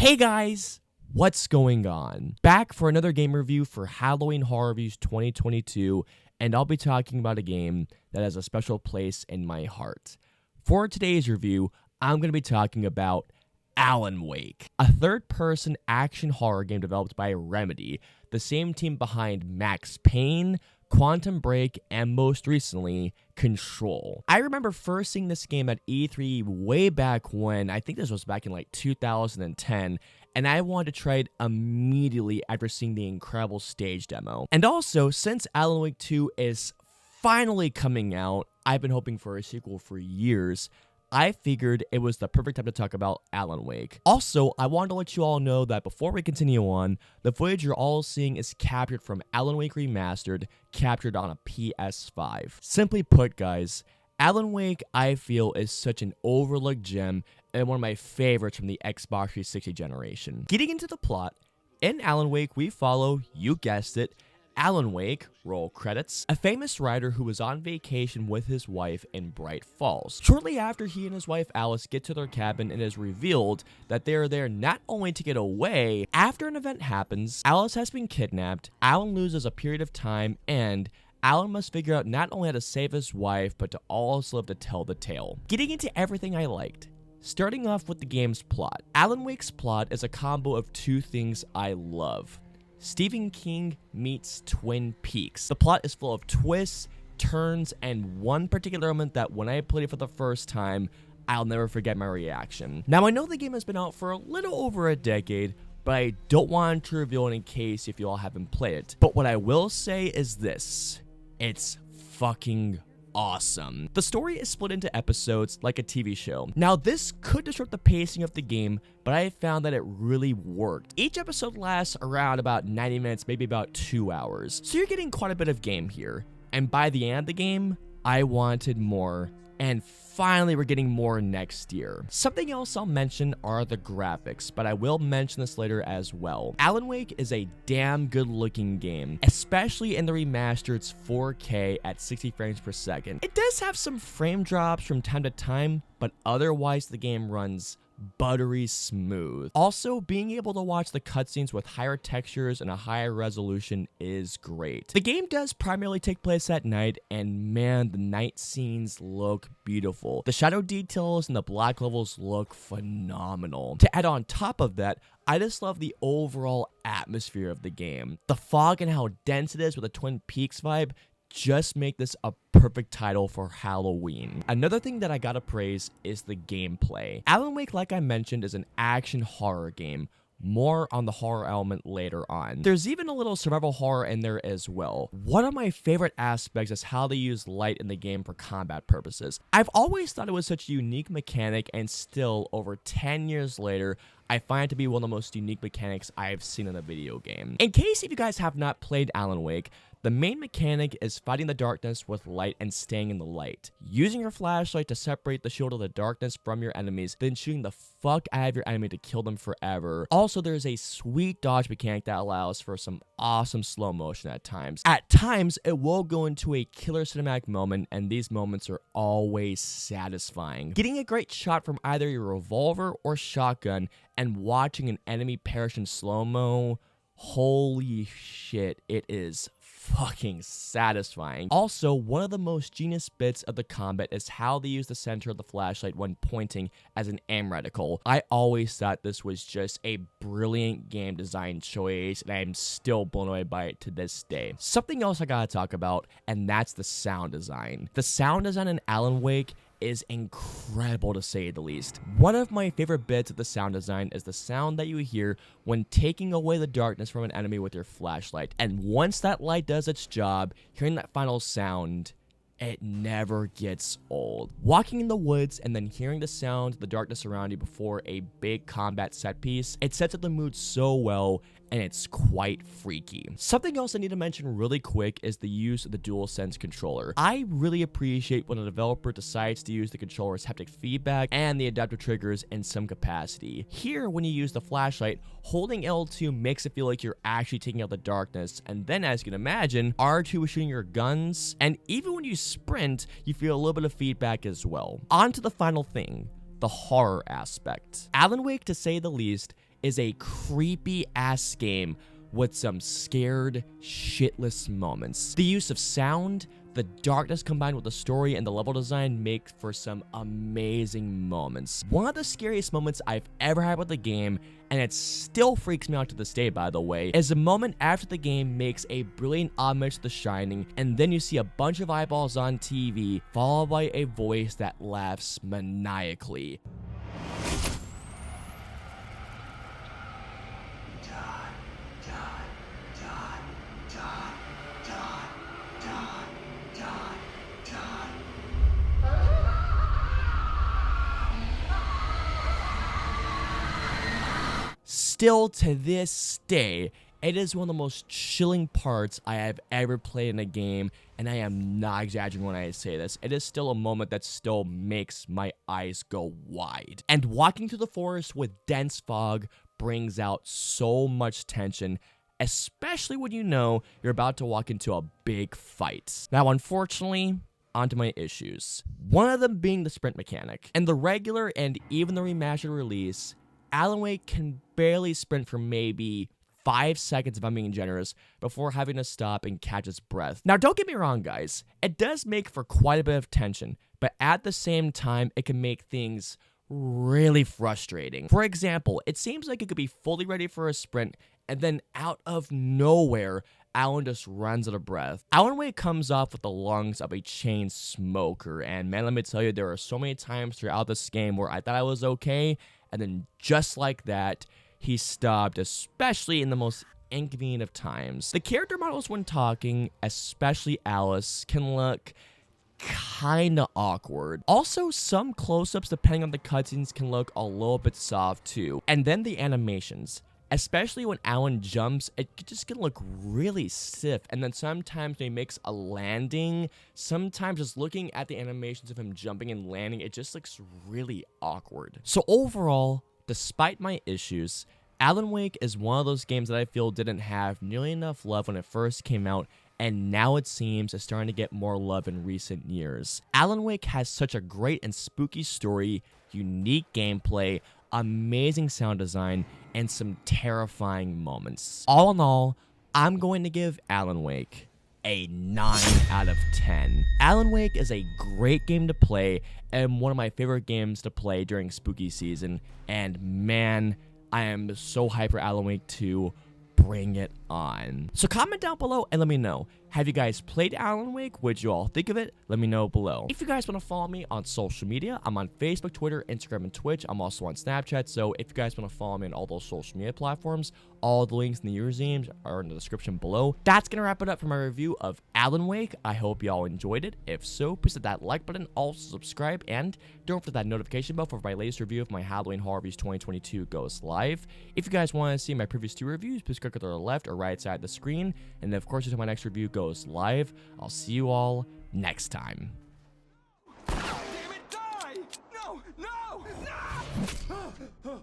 Hey guys, what's going on? Back for another game review for Halloween Horror Reviews 2022, and I'll be talking about a game that has a special place in my heart. For today's review, I'm going to be talking about Alan Wake, a third-person action horror game developed by Remedy, the same team behind Max Payne, Quantum Break, and most recently, Control. I remember first seeing this game at E3 way back when, I think this was back in like 2010, and I wanted to try it immediately after seeing the incredible stage demo. And also, since Alan Wake 2 is finally coming out, I've been hoping for a sequel for years. I figured it was the perfect time to talk about Alan Wake. Also, I wanted to let you all know that before we continue on, the footage you're all seeing is captured from Alan Wake Remastered, captured on a PS5. Simply put, guys, Alan Wake, I feel, is such an overlooked gem and one of my favorites from the Xbox 360 generation. Getting into the plot, in Alan Wake we follow, you guessed it, Alan Wake, roll credits, a famous writer who was on vacation with his wife in Bright Falls. Shortly after he and his wife Alice get to their cabin, it is revealed that they are there not only to get away. After an event happens, Alice has been kidnapped, Alan loses a period of time, and Alan must figure out not only how to save his wife, but to also live to tell the tale. Getting into everything I liked. Starting off with the game's plot. Alan Wake's plot is a combo of two things I love. Stephen King meets Twin Peaks. The plot is full of twists, turns, and one particular element that when I played it for the first time, I'll never forget my reaction. Now, I know the game has been out for a little over a decade, but I don't want to reveal it in case if you all haven't played it. But what I will say is this: it's fucking awesome. The story is split into episodes like a TV show. Now, this could disrupt the pacing of the game, but I found that it really worked. Each episode lasts around about 90 minutes, maybe about 2 hours. So you're getting quite a bit of game here. And by the end of the game, I wanted more. And finally, we're getting more next year. Something else I'll mention are the graphics, but I will mention this later as well. Alan Wake is a damn good looking game, especially in the remastered's 4K at 60 frames per second. It does have some frame drops from time to time, but otherwise the game runs buttery smooth. Also, being able to watch the cutscenes with higher textures and a higher resolution is great. The game does primarily take place at night, and man, the night scenes look beautiful. The shadow details and the black levels look phenomenal. To add on top of that, I just love the overall atmosphere of the game. The fog and how dense it is with a Twin Peaks vibe just make this a perfect title for Halloween. Another thing that I gotta praise is the gameplay. Alan Wake, like I mentioned, is an action horror game. More on the horror element later on. There's even a little survival horror in there as well. One of my favorite aspects is how they use light in the game for combat purposes. I've always thought it was such a unique mechanic, and still, over 10 years later, I find it to be one of the most unique mechanics I've seen in a video game. In case if you guys have not played Alan Wake, the main mechanic is fighting the darkness with light and staying in the light. Using your flashlight to separate the shield of the darkness from your enemies, then shooting the fuck out of your enemy to kill them forever. Also, there's a sweet dodge mechanic that allows for some awesome slow motion at times. At times, it will go into a killer cinematic moment, and these moments are always satisfying. Getting a great shot from either your revolver or shotgun and watching an enemy perish in slow-mo, holy shit, it is fucking satisfying. Also, one of the most genius bits of the combat is how they use the center of the flashlight when pointing as an aim reticle. I always thought this was just a brilliant game design choice, and I'm still blown away by it to this day. Something else I gotta talk about, and that's the sound design. The sound design in Alan Wake is incredible, to say the least. One of my favorite bits of the sound design is the sound that you hear when taking away the darkness from an enemy with your flashlight. And once that light does its job, hearing that final sound, it never gets old. Walking in the woods and then hearing the sound of the darkness around you before a big combat set piece, it sets up the mood so well, and it's quite freaky. Something else I need to mention really quick is the use of the DualSense controller. I really appreciate when a developer decides to use the controller's haptic feedback and the adaptive triggers in some capacity. Here, when you use the flashlight, holding L2 makes it feel like you're actually taking out the darkness, and then as you can imagine, R2 is shooting your guns, and even when you sprint, you feel a little bit of feedback as well. On to the final thing, the horror aspect. Alan Wake, to say the least, is a creepy ass game with some scared shitless moments. The use of sound, the darkness combined with the story and the level design make for some amazing moments. One of the scariest moments I've ever had with the game, and it still freaks me out to this day by the way, is the moment after the game makes a brilliant homage to The Shining, and then you see a bunch of eyeballs on TV, followed by a voice that laughs maniacally. Still to this day, it is one of the most chilling parts I have ever played in a game, and I am not exaggerating when I say this. It is still a moment that still makes my eyes go wide. And walking through the forest with dense fog brings out so much tension, especially when you know you're about to walk into a big fight. Now, unfortunately, onto my issues. One of them being the sprint mechanic. In the regular and even the remastered release, Alan Wake can barely sprint for maybe 5 seconds if I'm being generous before having to stop and catch his breath. Now, don't get me wrong, guys. It does make for quite a bit of tension, but at the same time, it can make things really frustrating. For example, it seems like it could be fully ready for a sprint, and then out of nowhere, Alan just runs out of breath. Alan Wake comes off with the lungs of a chain smoker, and man, let me tell you, there are so many times throughout this game where I thought I was okay, and then just like that, he stopped, especially in the most inconvenient of times. The character models when talking, especially Alice, can look kinda awkward. Also, some close-ups depending on the cutscenes can look a little bit soft too. And then the animations. Especially when Alan jumps, it just can look really stiff. And then sometimes when he makes a landing, sometimes just looking at the animations of him jumping and landing, it just looks really awkward. So overall, despite my issues, Alan Wake is one of those games that I feel didn't have nearly enough love when it first came out, and now it seems it's starting to get more love in recent years. Alan Wake has such a great and spooky story, unique gameplay, amazing sound design, and some terrifying moments. All in all, I'm going to give Alan Wake a 9 out of 10. Alan Wake is a great game to play and one of my favorite games to play during spooky season, and man, I am so hyped for Alan Wake 2. Bring it on. So comment down below and let me know. Have you guys played Alan Wake? What'd you all think of it? Let me know below. If you guys want to follow me on social media, I'm on Facebook, Twitter, Instagram, and Twitch. I'm also on Snapchat. So if you guys want to follow me on all those social media platforms, all the links in the usernames are in the description below. That's going to wrap it up for my review of Alan Wake. I hope y'all enjoyed it. If so, please hit that like button, also subscribe, and don't forget that notification bell for my latest review of my Halloween Horror Reviews 2022 goes live. If you guys want to see my previous 2 reviews, please click to the left or right side of the screen. And of course, until my next review goes live, I'll see you all next time. Damn it, die! No! No! No!